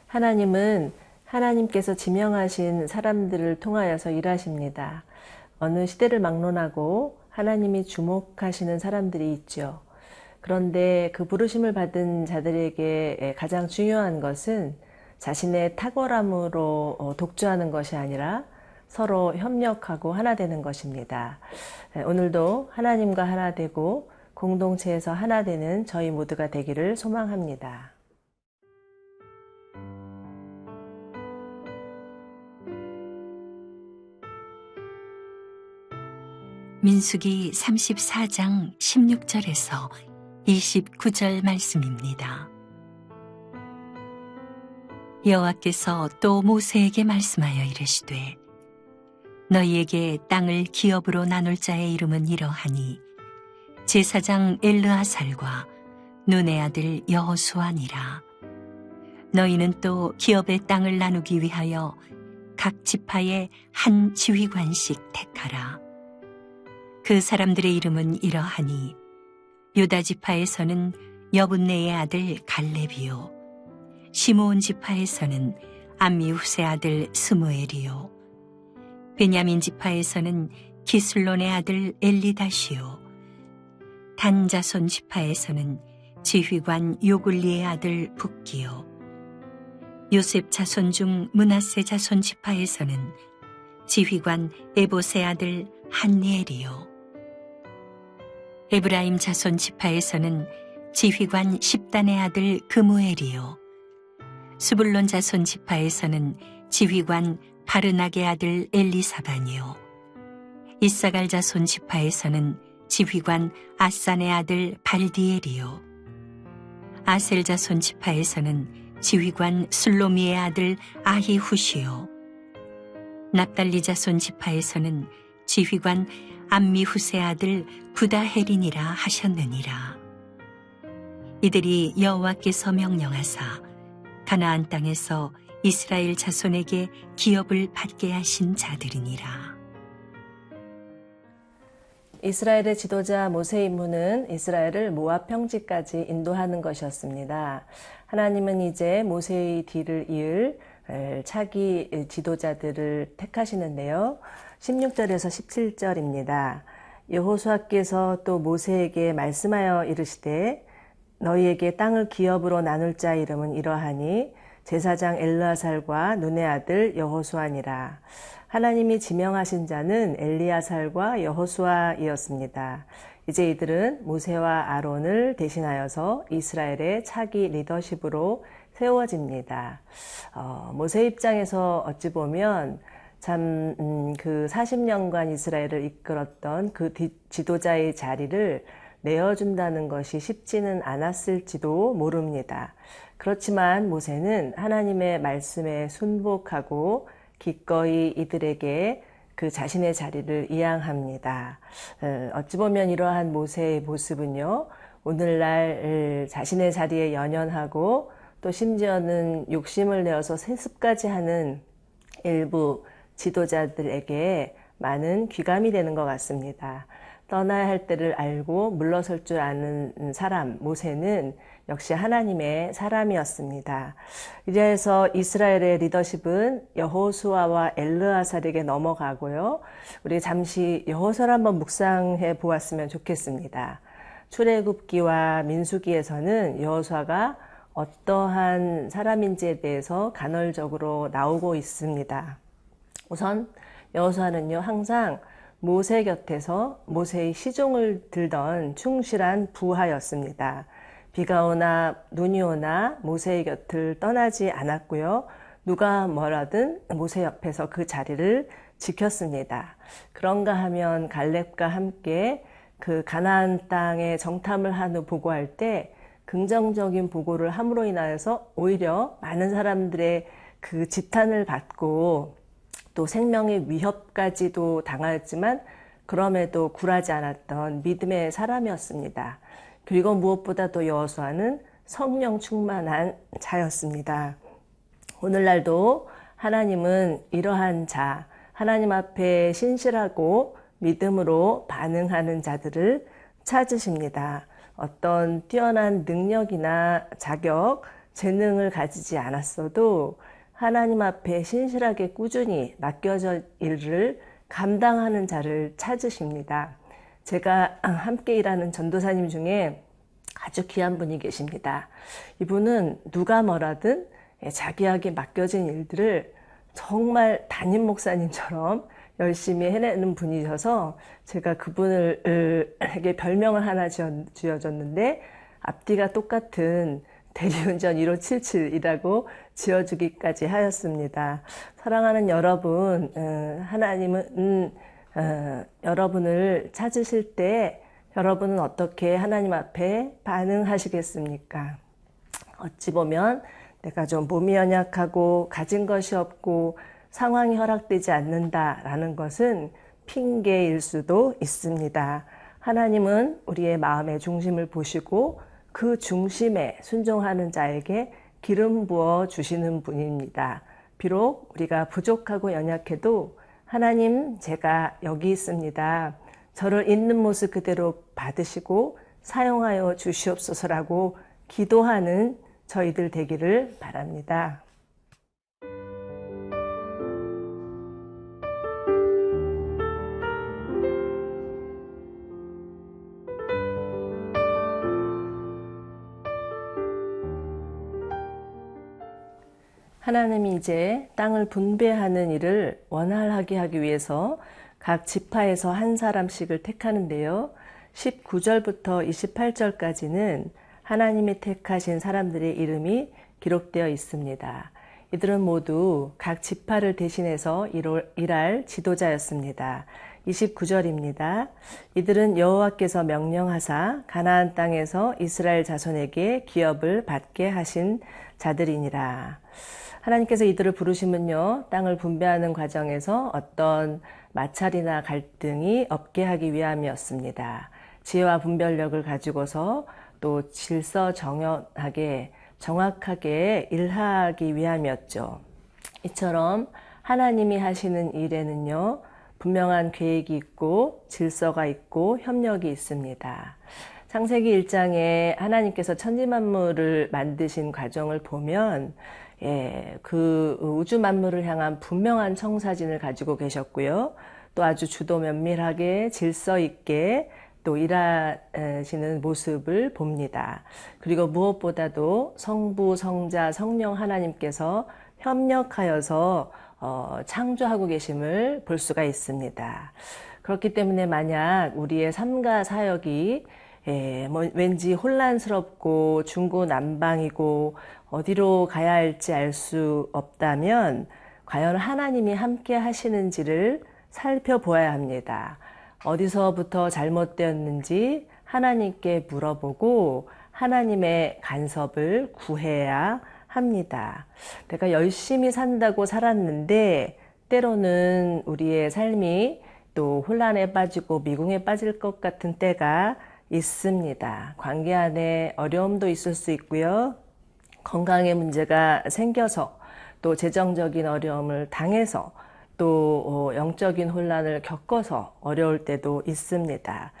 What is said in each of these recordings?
하나님은 하나님께서 지명하신 사람들을 통하여서 일하십니다. 어느 시대를 막론하고 하나님이 주목하시는 사람들이 있죠. 그런데 그 부르심을 받은 자들에게 가장 중요한 것은 자신의 탁월함으로 독주하는 것이 아니라 서로 협력하고 하나 되는 것입니다. 오늘도 하나님과 하나 되고 공동체에서 하나 되는 저희 모두가 되기를 소망합니다. 민수기 34장 16절에서 29절 말씀입니다. 여호와께서 또 모세에게 말씀하여 이르시되 너희에게 땅을 기업으로 나눌 자의 이름은 이러하니 제사장 엘르아살과 눈의 아들 여호수아니라. 너희는 또 기업의 땅을 나누기 위하여 각 지파에 한 지휘관씩 택하라. 그 사람들의 이름은 이러하니 유다 지파에서는 여분네의 아들 갈렙이요, 시므온 지파에서는 암미후세 아들 스무엘이요, 베냐민 지파에서는 기슬론의 아들 엘리다시요, 단 자손 지파에서는 지휘관 요글리의 아들 붓기요, 요셉 자손 중 므낫세 자손 지파에서는 지휘관 에봇의 아들 한니엘이요, 에브라임 자손 지파에서는 지휘관 십단의 아들 그무엘이요, 스불론 자손 지파에서는 지휘관 바르낙의 아들 엘리사반이요, 이사갈 자손 지파에서는 지휘관 아산의 아들 발디엘이요, 아셀 자손 지파에서는 지휘관 슬로미의 아들 아히후시요, 납달리 자손 지파에서는 지휘관 암미후세 아들 구다헤린이라 하셨느니라. 이들이 여호와께서 명령하사 가나안 땅에서 이스라엘 자손에게 기업을 받게 하신 자들이니라. 이스라엘의 지도자 모세의 임무는 이스라엘을 모압 평지까지 인도하는 것이었습니다. 하나님은 이제 모세의 뒤를 이을 차기 지도자들을 택하시는데요. 16절에서 17절입니다. 여호수아께서 또 모세에게 말씀하여 이르시되 너희에게 땅을 기업으로 나눌 자 이름은 이러하니 제사장 엘르아살과 눈의 아들 여호수아니라. 하나님이 지명하신 자는 엘리아살과 여호수아이었습니다. 이제 이들은 모세와 아론을 대신하여서 이스라엘의 차기 리더십으로 세워집니다. 모세 입장에서 어찌 보면 참 그 40년간 이스라엘을 이끌었던 그 지도자의 자리를 내어준다는 것이 쉽지는 않았을지도 모릅니다. 그렇지만 모세는 하나님의 말씀에 순복하고 기꺼이 이들에게 그 자신의 자리를 이양합니다. 어찌 보면 이러한 모세의 모습은요, 오늘날 자신의 자리에 연연하고 또 심지어는 욕심을 내어서 세습까지 하는 일부 지도자들에게 많은 귀감이 되는 것 같습니다. 떠나야 할 때를 알고 물러설 줄 아는 사람 모세는 역시 하나님의 사람이었습니다. 이래서 이스라엘의 리더십은 여호수아와 엘르아살에게 넘어가고요. 우리 잠시 여호수아를 한번 묵상해 보았으면 좋겠습니다. 출애굽기와 민수기에서는 여호수아가 어떠한 사람인지에 대해서 간헐적으로 나오고 있습니다. 우선 여호수아는요, 항상 모세 곁에서 모세의 시종을 들던 충실한 부하였습니다. 비가 오나 눈이 오나 모세의 곁을 떠나지 않았고요. 누가 뭐라든 모세 옆에서 그 자리를 지켰습니다. 그런가 하면 갈렙과 함께 그 가나안 땅에 정탐을 한 후 보고할 때 긍정적인 보고를 함으로 인하여서 오히려 많은 사람들의 그 지탄을 받고 또 생명의 위협까지도 당하였지만 그럼에도 굴하지 않았던 믿음의 사람이었습니다. 그리고 무엇보다도 여호수아는 성령 충만한 자였습니다. 오늘날도 하나님은 이러한 자, 하나님 앞에 신실하고 믿음으로 반응하는 자들을 찾으십니다. 어떤 뛰어난 능력이나 자격, 재능을 가지지 않았어도 하나님 앞에 신실하게 꾸준히 맡겨진 일을 감당하는 자를 찾으십니다. 제가 함께 일하는 전도사님 중에 아주 귀한 분이 계십니다. 이분은 누가 뭐라든 자기에게 맡겨진 일들을 정말 담임 목사님처럼 열심히 해내는 분이셔서 제가 그분에게 별명을 하나 지어줬는데 앞뒤가 똑같은 대리운전 1577이라고 지어주기까지 하였습니다. 사랑하는 여러분, 하나님은 여러분을 찾으실 때 여러분은 어떻게 하나님 앞에 반응하시겠습니까? 어찌 보면 내가 좀 몸이 연약하고 가진 것이 없고 상황이 허락되지 않는다라는 것은 핑계일 수도 있습니다. 하나님은 우리의 마음의 중심을 보시고 그 중심에 순종하는 자에게 기름 부어 주시는 분입니다. 비록 우리가 부족하고 연약해도 하나님, 제가 여기 있습니다. 저를 있는 모습 그대로 받으시고 사용하여 주시옵소서라고 기도하는 저희들 되기를 바랍니다. 하나님이 이제 땅을 분배하는 일을 원활하게 하기 위해서 각 지파에서 한 사람씩을 택하는데요. 19절부터 28절까지는 하나님이 택하신 사람들의 이름이 기록되어 있습니다. 이들은 모두 각 지파를 대신해서 일할 지도자였습니다. 29절입니다. 이들은 여호와께서 명령하사 가나안 땅에서 이스라엘 자손에게 기업을 받게 하신 자들이니라. 하나님께서 이들을 부르시면요, 땅을 분배하는 과정에서 어떤 마찰이나 갈등이 없게 하기 위함이었습니다. 지혜와 분별력을 가지고서 또 질서정연하게 정확하게 일하기 위함이었죠. 이처럼 하나님이 하시는 일에는요, 분명한 계획이 있고 질서가 있고 협력이 있습니다. 창세기 1장에 하나님께서 천지만물을 만드신 과정을 보면 그 우주 만물을 향한 분명한 청사진을 가지고 계셨고요. 또 아주 주도 면밀하게 질서 있게 또 일하시는 모습을 봅니다. 그리고 무엇보다도 성부, 성자, 성령 하나님께서 협력하여서 창조하고 계심을 볼 수가 있습니다. 그렇기 때문에 만약 우리의 삶과 사역이 왠지 혼란스럽고 중구난방이고 어디로 가야 할지 알 수 없다면 과연 하나님이 함께 하시는지를 살펴보아야 합니다. 어디서부터 잘못되었는지 하나님께 물어보고 하나님의 간섭을 구해야 합니다. 내가 열심히 산다고 살았는데 때로는 우리의 삶이 또 혼란에 빠지고 미궁에 빠질 것 같은 때가 있습니다. 관계 안에 어려움도 있을 수 있고요. 건강에 문제가 생겨서 또 재정적인 어려움을 당해서 또 영적인 혼란을 겪어서 어려울 때도 있습니다.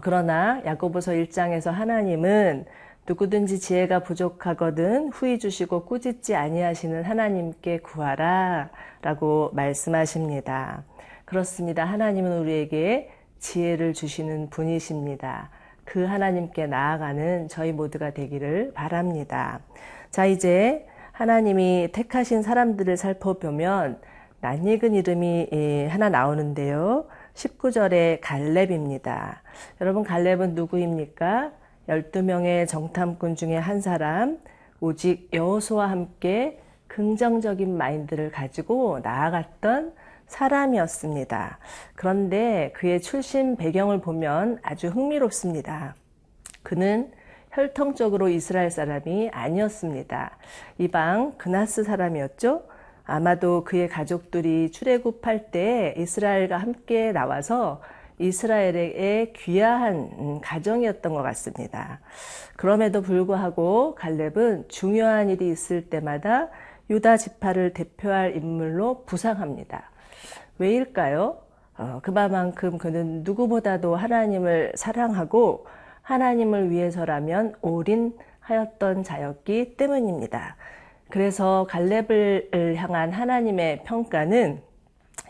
그러나 야고보서 1장에서 하나님은 누구든지 지혜가 부족하거든 후히 주시고 꾸짖지 아니하시는 하나님께 구하라 라고 말씀하십니다. 그렇습니다. 하나님은 우리에게 지혜를 주시는 분이십니다. 그 하나님께 나아가는 저희 모두가 되기를 바랍니다. 자, 이제 하나님이 택하신 사람들을 살펴보면 낯익은 이름이 하나 나오는데요. 19절에 갈렙입니다. 여러분, 갈렙은 누구입니까? 12명의 정탐꾼 중에 한 사람, 오직 여호수아와 함께 긍정적인 마인드를 가지고 나아갔던 사람이었습니다. 그런데 그의 출신 배경을 보면 아주 흥미롭습니다. 그는 혈통적으로 이스라엘 사람이 아니었습니다. 이방 그나스 사람이었죠. 아마도 그의 가족들이 출애굽할 때 이스라엘과 함께 나와서 이스라엘의 귀화한 가정이었던 것 같습니다. 그럼에도 불구하고 갈렙은 중요한 일이 있을 때마다 유다 지파를 대표할 인물로 부상합니다. 왜일까요? 그만큼 그는 누구보다도 하나님을 사랑하고 하나님을 위해서라면 올인 하였던 자였기 때문입니다. 그래서 갈렙을 향한 하나님의 평가는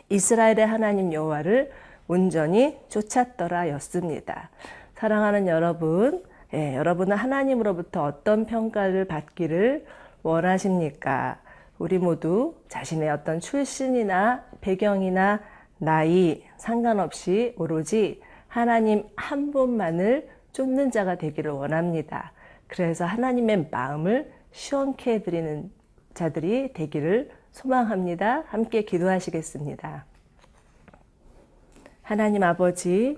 이스라엘의 하나님 여호와를 온전히 쫓았더라 였습니다. 사랑하는 여러분, 여러분은 하나님으로부터 어떤 평가를 받기를 원하십니까? 우리 모두 자신의 어떤 출신이나 배경이나 나이 상관없이 오로지 하나님 한 분만을 쫓는 자가 되기를 원합니다. 그래서 하나님의 마음을 시원케 해드리는 자들이 되기를 소망합니다. 함께 기도하시겠습니다. 하나님 아버지,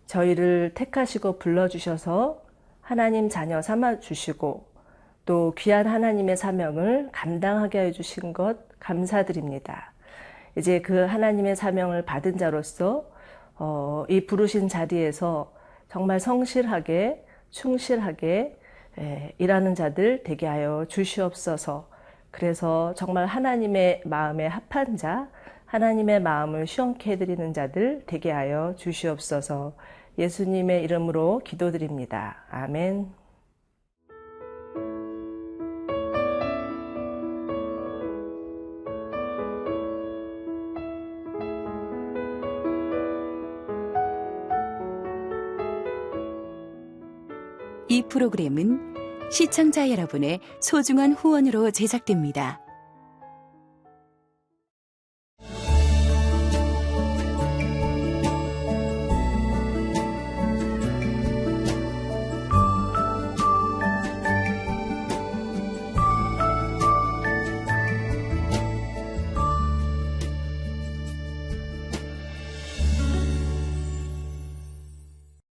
저희를 택하시고 불러주셔서 하나님 자녀 삼아주시고 또 귀한 하나님의 사명을 감당하게 해주신 것 감사드립니다. 이제 그 하나님의 사명을 받은 자로서 이 부르신 자리에서 정말 성실하게 충실하게 일하는 자들 되게 하여 주시옵소서. 그래서 정말 하나님의 마음에 합한 자, 하나님의 마음을 시원케 해드리는 자들 되게 하여 주시옵소서. 예수님의 이름으로 기도드립니다. 아멘. 이 프로그램은 시청자 여러분의 소중한 후원으로 제작됩니다.